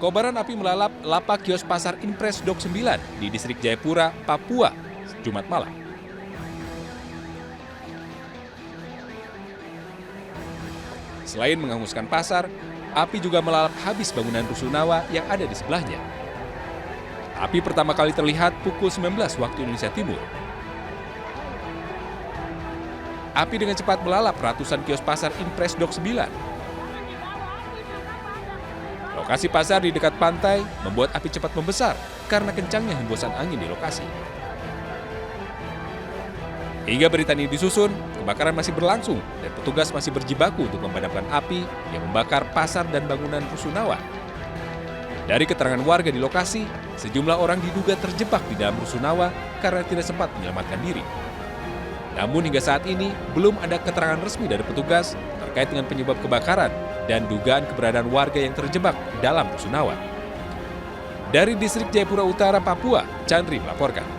Kobaran api melalap lapak kios pasar Impres Dok 9 di distrik Jayapura, Papua, Jumat malam. Selain menghanguskan pasar, api juga melalap habis bangunan rusunawa yang ada di sebelahnya. Api pertama kali terlihat pukul 19 waktu Indonesia Timur. Api dengan cepat melalap ratusan kios pasar Impres Dok 9. Lokasi pasar di dekat pantai membuat api cepat membesar karena kencangnya hembusan angin di lokasi. Hingga berita ini disusun, kebakaran masih berlangsung dan petugas masih berjibaku untuk memadamkan api yang membakar pasar dan bangunan rusunawa. Dari keterangan warga di lokasi, sejumlah orang diduga terjebak di dalam rusunawa karena tidak sempat menyelamatkan diri. Namun hingga saat ini belum ada keterangan resmi dari petugas terkait dengan penyebab kebakaran dan dugaan keberadaan warga yang terjebak dalam rusunawa. Dari distrik Jayapura Utara, Papua, Chandri melaporkan.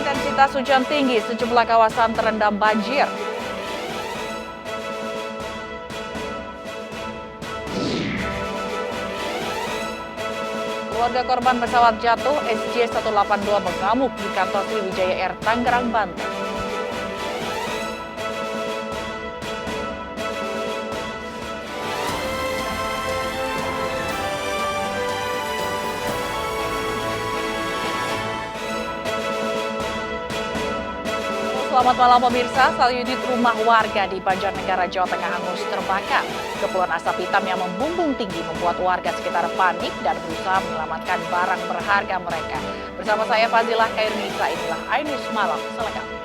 Intensitas hujan tinggi, sejumlah kawasan terendam banjir. Keluarga korban pesawat jatuh SJ182 mengamuk di kantor Sriwijaya Air Tangerang, Banten. Selamat malam pemirsa, salah unit rumah warga di Banjarnegara, Jawa Tengah hangus terbakar. Kepulan asap hitam yang membumbung tinggi membuat warga sekitar panik dan berusaha menyelamatkan barang berharga mereka. Bersama saya Fazilah Khairnisa, inilah iNews Malam selengkapnya.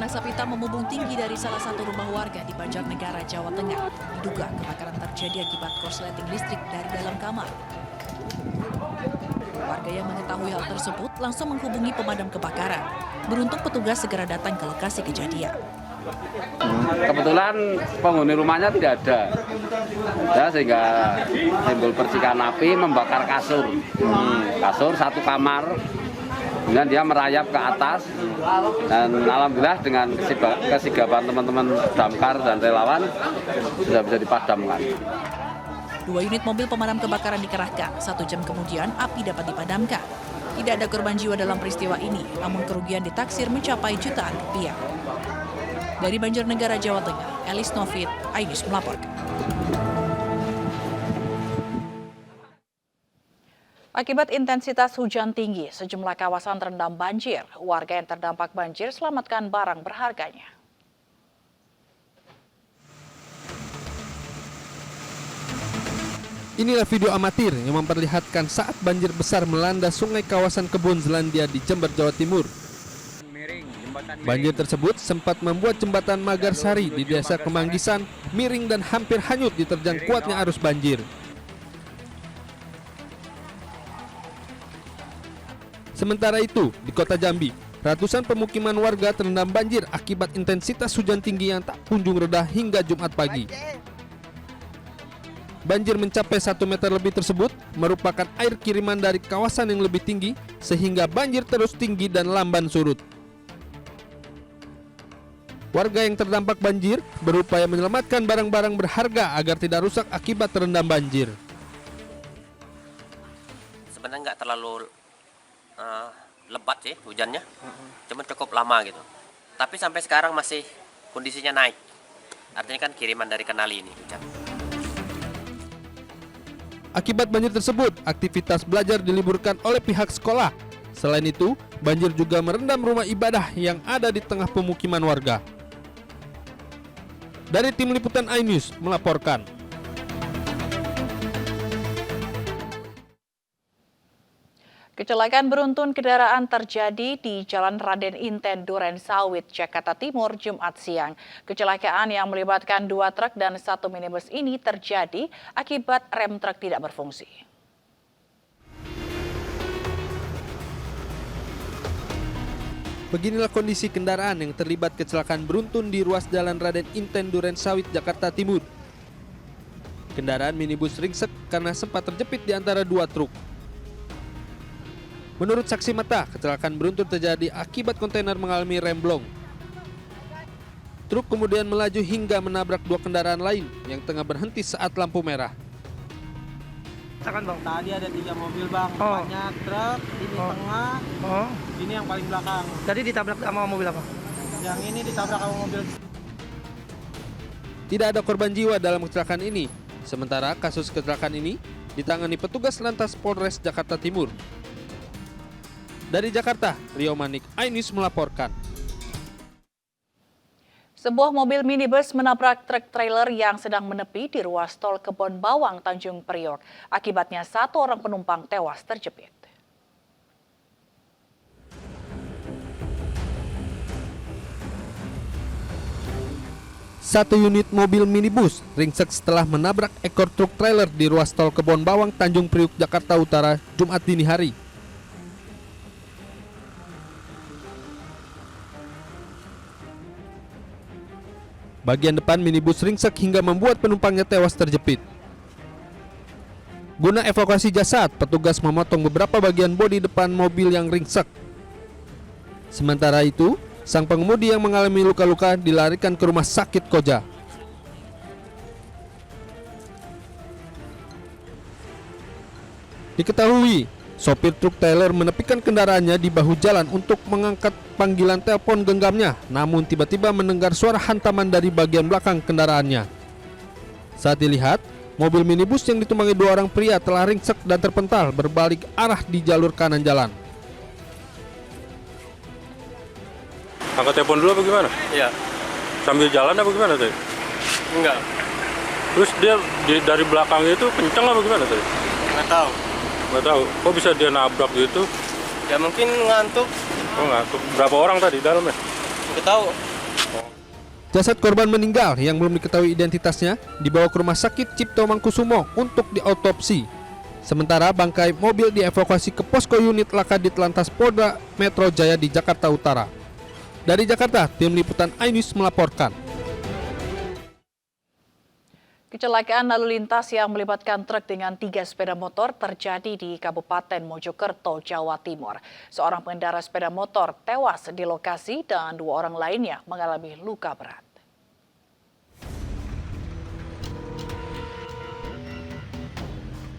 Asap hitam membumbung tinggi dari salah satu rumah warga di Banjarnegara, Jawa Tengah. Diduga kebakaran terjadi akibat korsleting listrik dari dalam kamar. Warga yang mengetahui hal tersebut langsung menghubungi pemadam kebakaran. Beruntung petugas segera datang ke lokasi kejadian. Kebetulan penghuni rumahnya tidak ada, ya, sehingga timbul percikan api membakar kasur. Kasur satu kamar. Kemudian dia merayap ke atas dan alhamdulillah dengan kesigapan teman-teman damkar dan relawan sudah bisa dipadamkan. 2 unit mobil pemadam kebakaran dikerahkan. 1 jam kemudian api dapat dipadamkan. Tidak ada korban jiwa dalam peristiwa ini, namun kerugian ditaksir mencapai jutaan rupiah. Dari Banjarnegara, Jawa Tengah, Elis Novit, iNews melaporkan. Akibat intensitas hujan tinggi, sejumlah kawasan terendam banjir. Warga yang terdampak banjir selamatkan barang berharganya. Inilah video amatir yang memperlihatkan saat banjir besar melanda sungai kawasan Kebun Zelandia di Jember, Jawa Timur. Banjir tersebut sempat membuat jembatan Magarsari di Desa Kemanggisan miring dan hampir hanyut diterjang kuatnya arus banjir. Sementara itu, di Kota Jambi, ratusan pemukiman warga terendam banjir akibat intensitas hujan tinggi yang tak kunjung reda hingga Jumat pagi. Banjir mencapai 1 meter lebih tersebut merupakan air kiriman dari kawasan yang lebih tinggi sehingga banjir terus tinggi dan lamban surut. Warga yang terdampak banjir berupaya menyelamatkan barang-barang berharga agar tidak rusak akibat terendam banjir. Sebenarnya nggak terlalu lebat sih hujannya, cuma cukup lama gitu. Tapi sampai sekarang masih kondisinya naik. Artinya kan kiriman dari Kenali ini hujan. Akibat banjir tersebut, aktivitas belajar diliburkan oleh pihak sekolah. Selain itu, banjir juga merendam rumah ibadah yang ada di tengah pemukiman warga. Dari tim liputan iNews melaporkan. Kecelakaan beruntun kendaraan terjadi di Jalan Raden Inten Duren Sawit, Jakarta Timur, Jumat siang. Kecelakaan yang melibatkan 2 truk dan 1 minibus ini terjadi akibat rem truk tidak berfungsi. Beginilah kondisi kendaraan yang terlibat kecelakaan beruntun di ruas Jalan Raden Inten Duren Sawit, Jakarta Timur. Kendaraan minibus ringsek karena sempat terjepit di antara 2 truk. Menurut saksi mata, kecelakaan beruntun terjadi akibat kontainer mengalami remblong. Truk kemudian melaju hingga menabrak 2 kendaraan lain yang tengah berhenti saat lampu merah. Bang, tadi ada 3 mobil bang, banyak truk, ini tengah, ini yang paling belakang. Tadi ditabrak sama mobil apa? Yang ini ditabrak sama mobil. Tidak ada korban jiwa dalam kecelakaan ini. Sementara kasus kecelakaan ini ditangani petugas Lantas Polres Jakarta Timur. Dari Jakarta, Rio Manik, iNews melaporkan. Sebuah mobil minibus menabrak truk trailer yang sedang menepi di ruas tol Kebon Bawang, Tanjung Priok. Akibatnya 1 orang penumpang tewas terjepit. Satu unit mobil minibus ringsek setelah menabrak ekor truk trailer di ruas tol Kebon Bawang, Tanjung Priok, Jakarta Utara, Jumat dini hari. Bagian depan minibus ringsek hingga membuat penumpangnya tewas terjepit. Guna evakuasi jasad, petugas memotong beberapa bagian bodi depan mobil yang ringsek. Sementara itu, sang pengemudi yang mengalami luka-luka dilarikan ke rumah sakit Koja. Diketahui, sopir truk trailer menepikan kendaraannya di bahu jalan untuk mengangkat panggilan telepon genggamnya, namun tiba-tiba mendengar suara hantaman dari bagian belakang kendaraannya. Saat dilihat, mobil minibus yang ditumpangi 2 orang pria telah ringsek dan terpental berbalik arah di jalur kanan jalan. Angkat telepon dulu apa gimana? Iya. Sambil jalan apa gimana tadi? Enggak. Terus dia dari belakang itu kenceng apa gimana tadi? Nggak tahu. Nggak tahu. Kok bisa dia nabrak gitu? Ya mungkin ngantuk. Oh ngantuk. Berapa orang tadi dalamnya? Nggak tahu. Jasad korban meninggal yang belum diketahui identitasnya dibawa ke Rumah Sakit Cipto Mangkusumo untuk diautopsi. Sementara bangkai mobil dievakuasi ke posko unit laka di Lantas Polda Metro Jaya di Jakarta Utara. Dari Jakarta, tim liputan iNews melaporkan. Kecelakaan lalu lintas yang melibatkan truk dengan 3 sepeda motor terjadi di Kabupaten Mojokerto, Jawa Timur. Seorang pengendara sepeda motor tewas di lokasi dan 2 orang lainnya mengalami luka berat.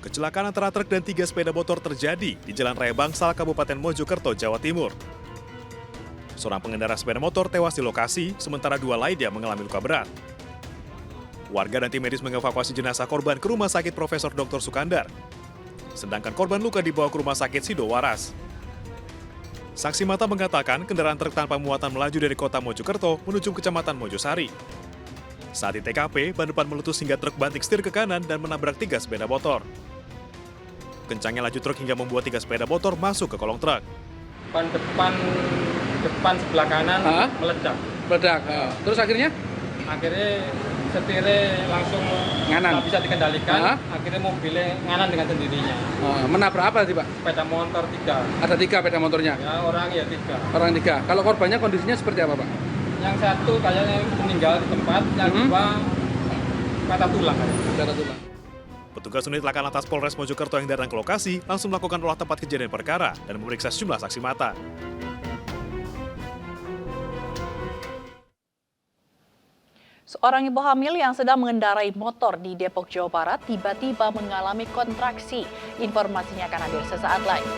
Kecelakaan antara truk dan 3 sepeda motor terjadi di Jalan Raya Bangsal, Kabupaten Mojokerto, Jawa Timur. Seorang pengendara sepeda motor tewas di lokasi, sementara 2 lainnya mengalami luka berat. Warga dan tim medis mengevakuasi jenazah korban ke Rumah Sakit Profesor Dr. Sukandar. Sedangkan korban luka dibawa ke Rumah Sakit Sido Waras. Saksi mata mengatakan kendaraan truk tanpa muatan melaju dari kota Mojokerto menuju Kecamatan Mojosari. Saat di TKP, ban depan meletus hingga truk banting setir ke kanan dan menabrak 3 sepeda motor. Kencangnya laju truk hingga membuat 3 sepeda motor masuk ke kolong truk. Ban depan sebelah kanan meledak. Terus akhirnya setirnya langsung nggak bisa dikendalikan. Akhirnya mobilnya nganan dengan sendirinya. Menabrak apa tadi Pak? Sepeda motor 3. Ada 3 sepeda motornya? Ya, orang ya 3. Orang 3. Kalau korbannya kondisinya seperti apa Pak? Yang satu kayaknya meninggal di tempat, yang 2 patah tulang. Petugas unit laka lantas Polres Mojokerto yang datang ke lokasi langsung melakukan olah tempat kejadian perkara dan memeriksa sejumlah saksi mata. Seorang ibu hamil yang sedang mengendarai motor di Depok, Jawa Barat tiba-tiba mengalami kontraksi. Informasinya akan hadir sesaat lagi.